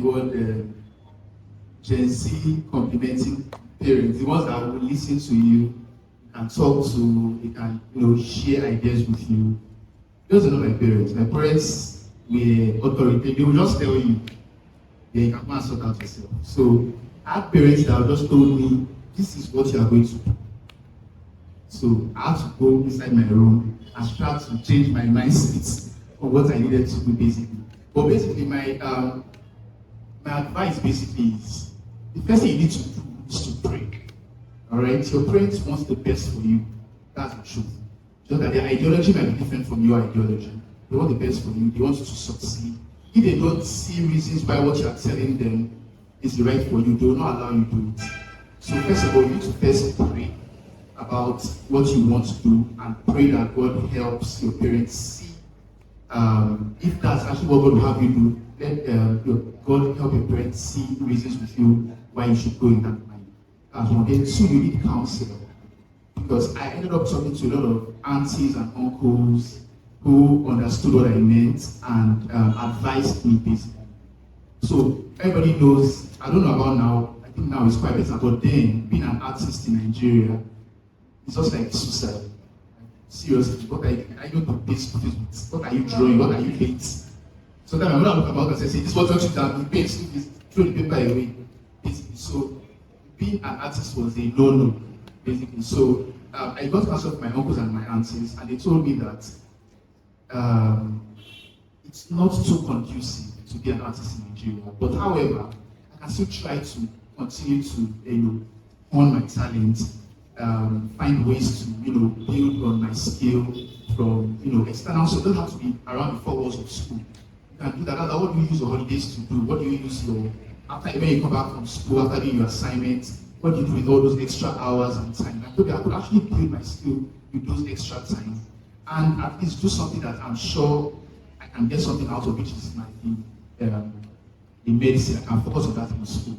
word Gen Z complimenting parents, the ones that will listen to you, can talk to, they can share ideas with you. Those are not my parents. My parents were authoritative. They will just tell you, yeah, you can go and sort out yourself. So I had parents that just told me, this is what you are going to do. So I had to go inside my room and start to change my mindset on what I needed to do basically. But basically my advice basically is, the first thing you need to do is to pray. Alright? Your parents want the best for you. That's the truth. Just that their ideology might be different from your ideology. They want the best for you, they want you to succeed. If they don't see reasons why what you are telling them is right for you, they will not allow you to do it. So first of all, you need to first pray about what you want to do and pray that God helps your parents see. If that's actually what God will have you do, let God help your parents see reasons with you why you should go in that line. As one. Then two, you need counsel. Because I ended up talking to a lot of aunties and uncles who understood what I meant and advised me basically. So everybody knows, I don't know about now, I think now it's quite better, but then being an artist in Nigeria, it's just like suicide. Seriously, what are you going to pay school fees with? What are you drawing? What are you painting? So then when I look about it, I say, this is what you done, you pay school fees, throw the paper away. Basically. So being an artist was a no-no, basically. So I got counsel from my uncles and my aunties, and they told me that it's not too conducive to be an artist in Nigeria. But however, I can still try to continue to hone my talent, find ways to build on my skill from external. So it doesn't have to be around the four walls of school. You can do that. What do you use your holidays to do? What do you use after when you come back from school, after doing your assignments? What do you do with all those extra hours and time? I could actually build my skill with those extra time, and at least do something that I'm sure I can get something out of, which is my in medicine. I can focus on that in school.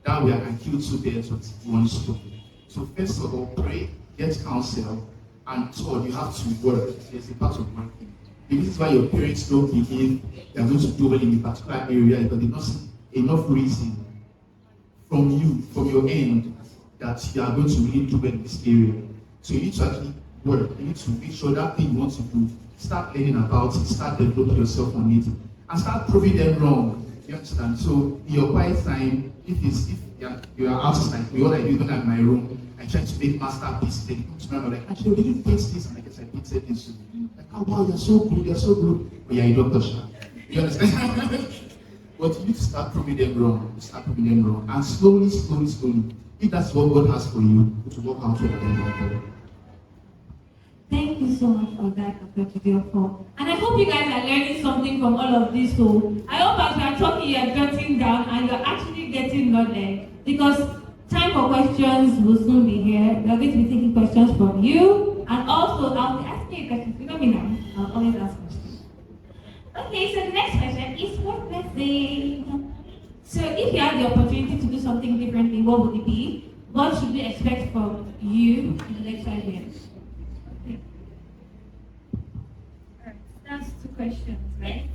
That way I can kill two birds with one stone. So first of all, pray, get counsel, and third, you have to work. There's a part of working. This is why your parents don't believe they are going to do well in a particular area, because they don't see enough reason from you, from your end, that you are going to really do well in this area. So you need to actually work. You need to make sure that thing you want to do, start learning about it, start developing yourself on it, and start proving them wrong. You understand? So in your quiet time, if you are artist like me, what I do is when I'm in my room, I try to make masterpieces. They come to me, I'm like, actually, did you paint this? And I guess I painted this. Like, oh wow, you're so good. But you're a doctor, Sha. You understand? But you need to start proving them wrong. And slowly, if that's what God has for you, it will work out for you. Thank you so much for that, Dr. Jideofor. And I hope you guys are learning something from all of this. So I hope as we are talking, you're jotting down and you're actually getting knowledge. Because time for questions will soon be here. We are going to be taking questions from you. And also, I'll be asking you questions. You know me now. I'll always ask questions. Okay, so the next question is, what birthday? So if you had the opportunity to do something differently, what would it be? What should we expect from you in the next 5 years? Alright, that's 2 questions, right?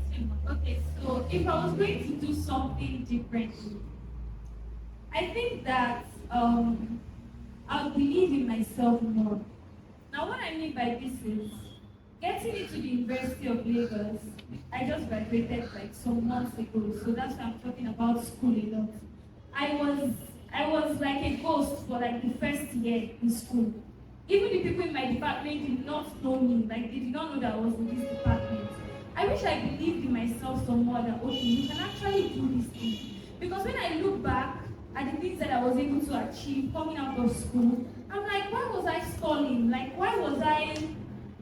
Okay, so if I was going to do something differently, I think that I'll believe in myself more. Now, what I mean by this is, getting into the University of Lagos, I just graduated like some months ago, so that's why I'm talking about school a lot. I was like a ghost for like the first year in school. Even the people in my department did not know me, like they did not know that I was in this department. I wish I believed in myself some more that, okay, you can actually do this thing. Because when I look back at the things that I was able to achieve coming out of school, I'm like, why was I stalling? Like, why was I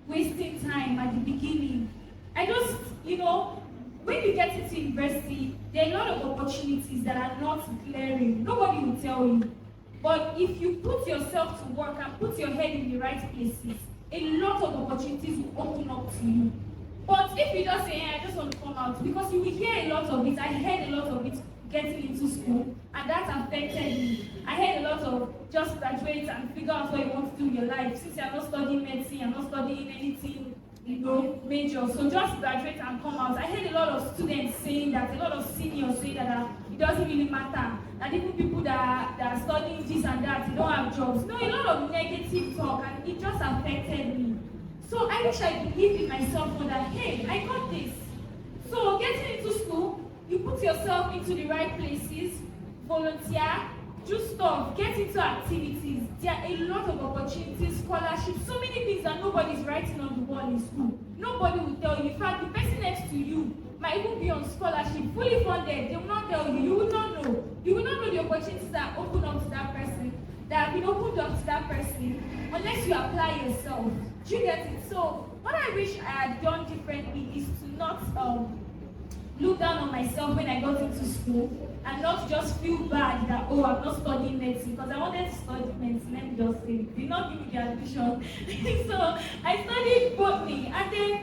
wasting time at the beginning? I just, when you get into university, there are a lot of opportunities that are not glaring. Nobody will tell you. But if you put yourself to work and put your head in the right places, a lot of opportunities will open up to you. But if you just say, I just want to come out, because you will hear a lot of it. I heard a lot of it getting into school, and that affected me. I heard a lot of just graduate and figure out what you want to do in your life. Since you're not studying medicine, you're not studying anything, major. So just graduate and come out. I heard a lot of students saying that, a lot of seniors saying that it doesn't really matter. That even people that are studying this and that, they don't have jobs. No, a lot of negative talk, and it just affected me. So I wish I believed in myself more that, hey, I got this. So getting into school, you put yourself into the right places, volunteer, do stuff, get into activities. There are a lot of opportunities, scholarships, so many things that nobody's writing on the wall in school. Nobody will tell you. In fact, the person next to you might even be on scholarship, fully funded. They will not tell you. You will not know. You will not know the opportunities that open up to that person, that have been opened up to that person, unless you apply yourself. Do you get it? So what I wish I had done differently is to not look down on myself when I got into school and not just feel bad that, oh, I'm not studying medicine, because I wanted to study medicine. Let me just say, they did not give me the admission. So I studied botany, and then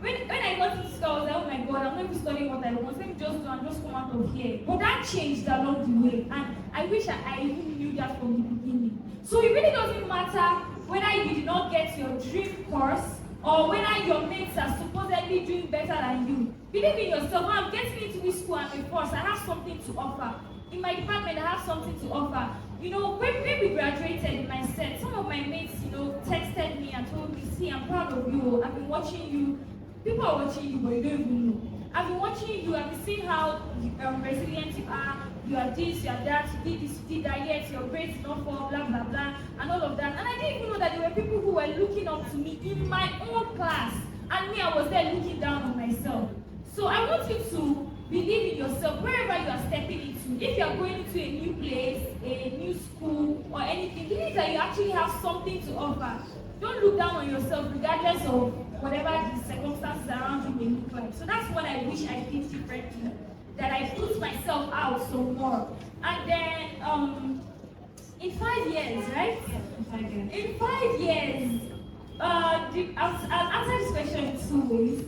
when I got into school, I was like, oh my God, I'm not even studying what I want. Let me just do and just come out of here. But that changed along the way, and I wish I even knew that from the beginning. So it really doesn't matter whether you did not get your dream course or whether your mates are supposedly doing better than you. Believe in yourself. When I'm getting into this school, I'm a force. I have something to offer. In my department, I have something to offer. You know, when we graduated in my set, some of my mates, texted me and told me, see, I'm proud of you. I've been watching you. People are watching you, but you don't even know. I've been watching you. I've been seeing how resilient you are. You are this, you are that, you did this, you did that, yet your grades did not fall, blah, blah, blah, and all of that. And I didn't even know that there were people who were looking up to me in my own class. And me, I was there looking down on myself. So I want you to believe in yourself wherever you are stepping into. If you are going into a new place, a new school, or anything, believe that you actually have something to offer. Don't look down on yourself regardless of whatever the circumstances around you may look like. So that's what I wish I did differently. That I put myself out some more. And then in 5 years, right? In 5 years, I'll answer this question in 2 ways.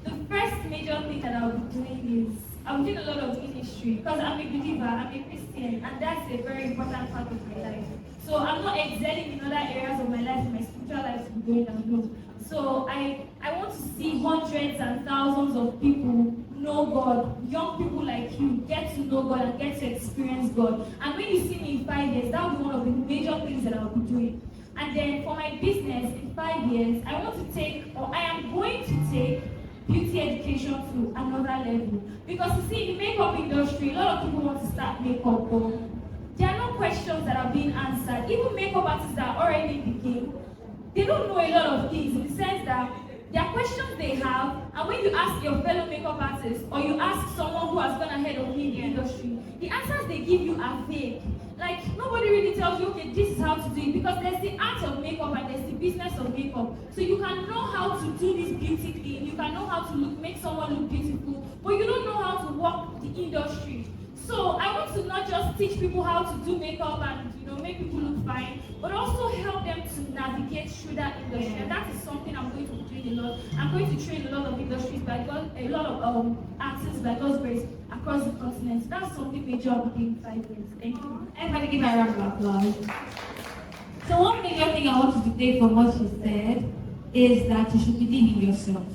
The first major thing that I'll be doing is I'm doing a lot of ministry because I'm a believer, I'm a Christian, and that's a very important part of my life. So I'm not excelling in other areas of my life, my spiritual life to be going down low. So I want to see hundreds and thousands of people know God, young people like you, get to know God and get to experience God. And when you see me in 5 years, that will be one of the major things that I'll be doing. And then for my business in 5 years, I am going to take beauty education to another level. Because you see, in the makeup industry, a lot of people want to start makeup, but there are no questions that are being answered. Even makeup artists that are already in the game, they don't know a lot of things in the sense that there are questions they have, and when you ask your fellow makeup artist or you ask someone who has gone ahead of me in the industry, the answers they give you are vague. Like, nobody really tells you, okay, this is how to do it, because there's the art of makeup and there's the business of makeup. So you can know how to do this beauty thing, you can know how to make someone look beautiful, but you don't know how to work the industry. So I want to not just teach people how to do makeup and make people look fine, but also help them to navigate through that industry. And that is something I'm going to be doing a lot. I'm going to train a lot of industries a lot of artists by God's grace across the continent. That's something major I'll be doing in 5 years. Thank you. Everybody give her a round of applause. So one major thing I want you to take from what she said is that you should believe in yourself.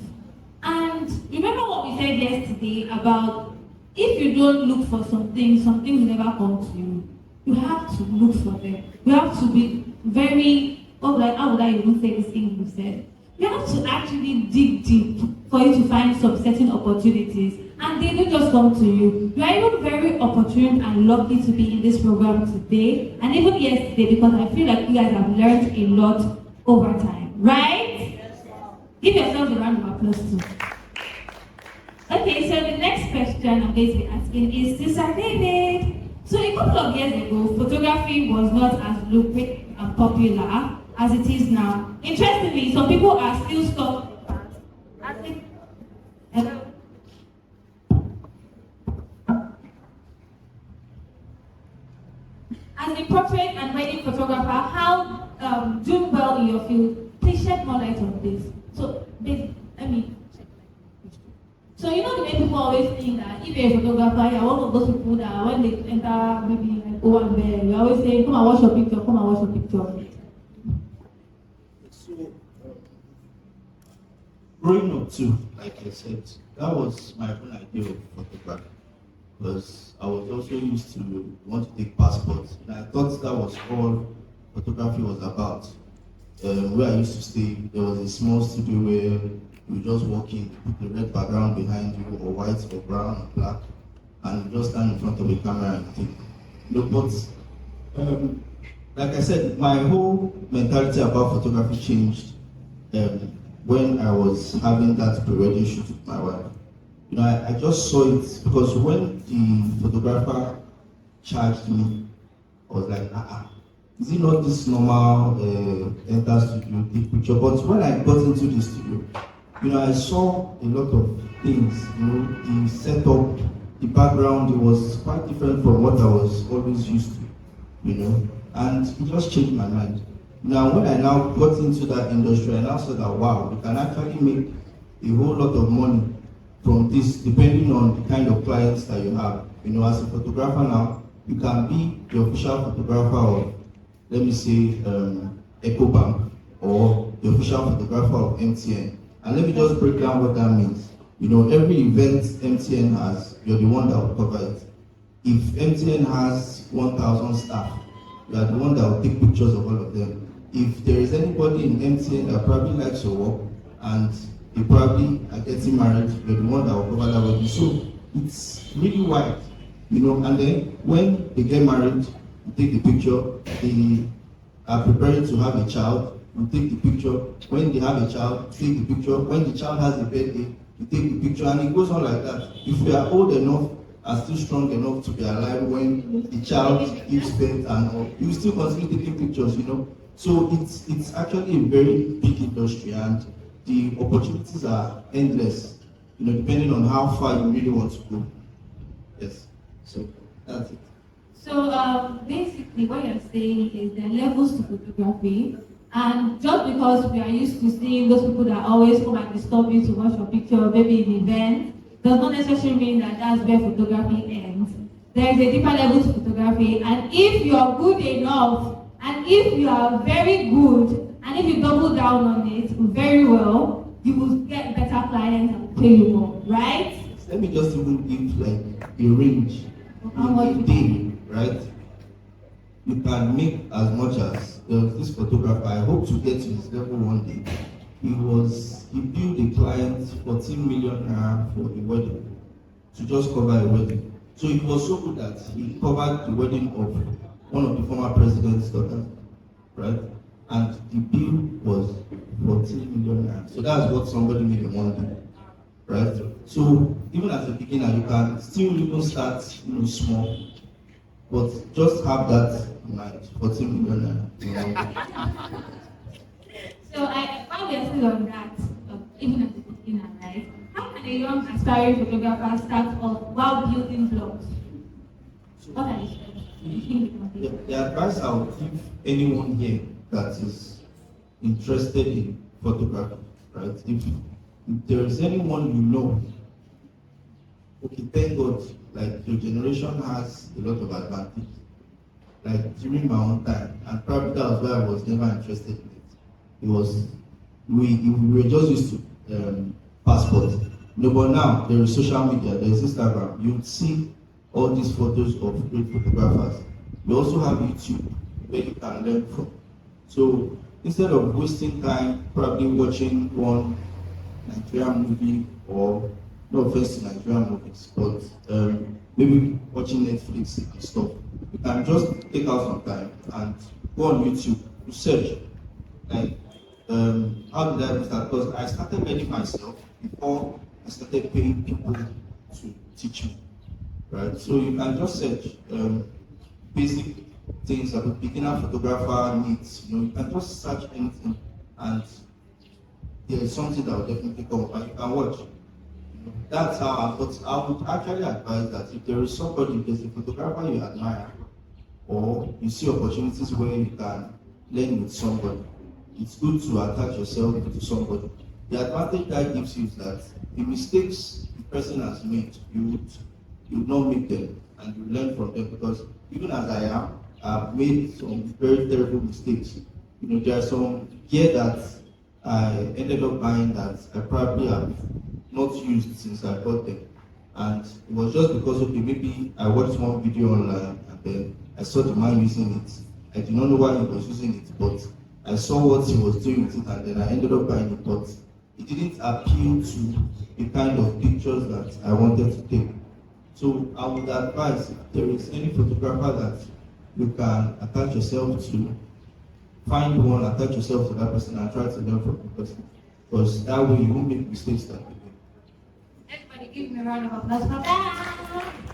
And remember what we said yesterday about if you don't look for something will never come to you. You have to look for them. You have to be very, how would I even say this thing you said? You have to actually dig deep for you to find some certain opportunities. And they don't just come to you. You are even very opportune and lucky to be in this program today. And even yesterday, because I feel like you guys have learned a lot over time. Right? Give yourselves a round of applause too. Okay, so the next question I'm going to be asking is to Sir David. So a couple of years ago, photography was not as lucrative and popular as it is now. Interestingly, some people are still stuck as a portrait and wedding photographer. How doing well in your field? Please shed more light on this. So you know the way people always think that if you're a photographer, you're one of those people that when they enter maybe like O1 you always say, come and watch your picture, come and watch your picture. So, growing up too, like I said, that was my own idea of photography. because I was also used to want to take passports. And I thought that was all photography was about. Where I used to stay, there was a small studio where you just walk in, put the red background behind you, or white, or brown, or black, and you just stand in front of a camera and take. Like I said, my whole mentality about photography changed when I was having that pre-wedding shoot with my wife. I just saw it because when the photographer charged me, I was like, is it not this normal enter studio, take picture? But when I got into the studio, I saw a lot of things, the setup, the background, it was quite different from what I was always used to, and it just changed my mind. Now, when I now got into that industry, I now saw that, wow, you can actually make a whole lot of money from this, depending on the kind of clients that you have. As a photographer now, you can be the official photographer of, let me say, EcoBank, or the official photographer of MTN. And let me just break down what that means. Every event MTN has, you're the one that will cover it. If MTN has 1,000 staff, you are the one that will take pictures of all of them. If there is anybody in MTN that probably likes your work and they probably are getting married, you're the one that will cover that wedding. So it's really wide, and then when they get married, you take the picture. They are preparing to have a child, you take the picture. When they have a child, you take the picture. When the child has a birthday, you take the picture, and it goes on like that. If you are old enough and still strong enough to be alive when the child gives birth and all, you still continue taking pictures, So it's actually a very big industry, and the opportunities are endless, depending on how far you really want to go. Yes, so that's it. So basically what you're saying is there are levels to photography, and just because we are used to seeing those people that always come and disturb you to watch your picture, maybe in events, does not necessarily mean that that's where photography ends. There is a deeper level to photography, and if you are good enough, and if you are very good, and if you double down on it very well, you will get better clients and pay you more, right? Let me just even give like a range. In a day, right? You can make as much as this photographer. I hope to get to his level one day. He billed a client 14 million naira for a wedding, to just cover a wedding. So it was so good that he covered the wedding of one of the former president's daughters, right? And the bill was 14 million naira. So that's what somebody made in one day, right? So even as a beginner, you can still even start small, but just have that in mind, 14 million naira. So while we are still on that, even as a beginner, right? How can a young aspiring photographer start off while building blogs? What are the steps? The advice I would give anyone here that is interested in photography, right? If there is anyone okay, thank God, like your generation has a lot of advantage. Like during my own time, and probably that was why I was never interested in it. It was we were just used to passport. But now there is social media, there is Instagram. You see all these photos of great photographers. We also have YouTube where you can learn from. So instead of wasting time probably watching one Nigerian movie, or no offense to Nigerian movies, but maybe watching Netflix and stuff, you can just take out some time and go on YouTube, research. Like, how did I do that? Because I started learning myself before I started paying people to teach me, right? So you can just search basic things that a beginner photographer needs. You can just search anything, and there is something that will definitely come up, and you can watch. That's how I would actually advise that if there is somebody, if there's a photographer you admire, or you see opportunities where you can learn with somebody, it's good to attach yourself to somebody. The advantage that gives you is that the mistakes the person has made, you would not make them, and you learn from them. Because even as I am, I've made some very terrible mistakes. There are some gear that I ended up buying that I probably have not used since I bought them. And it was just because, okay, maybe I watched one video online and then I saw the man using it. I did not know why he was using it, but I saw what he was doing with it and then I ended up buying it. But it didn't appeal to the kind of pictures that I wanted to take. So I would advise if there is any photographer that you can attach yourself to, find one, attach yourself to that person and try to learn from the person. Because that way you won't make mistakes that way. Everybody give me a round of applause for that.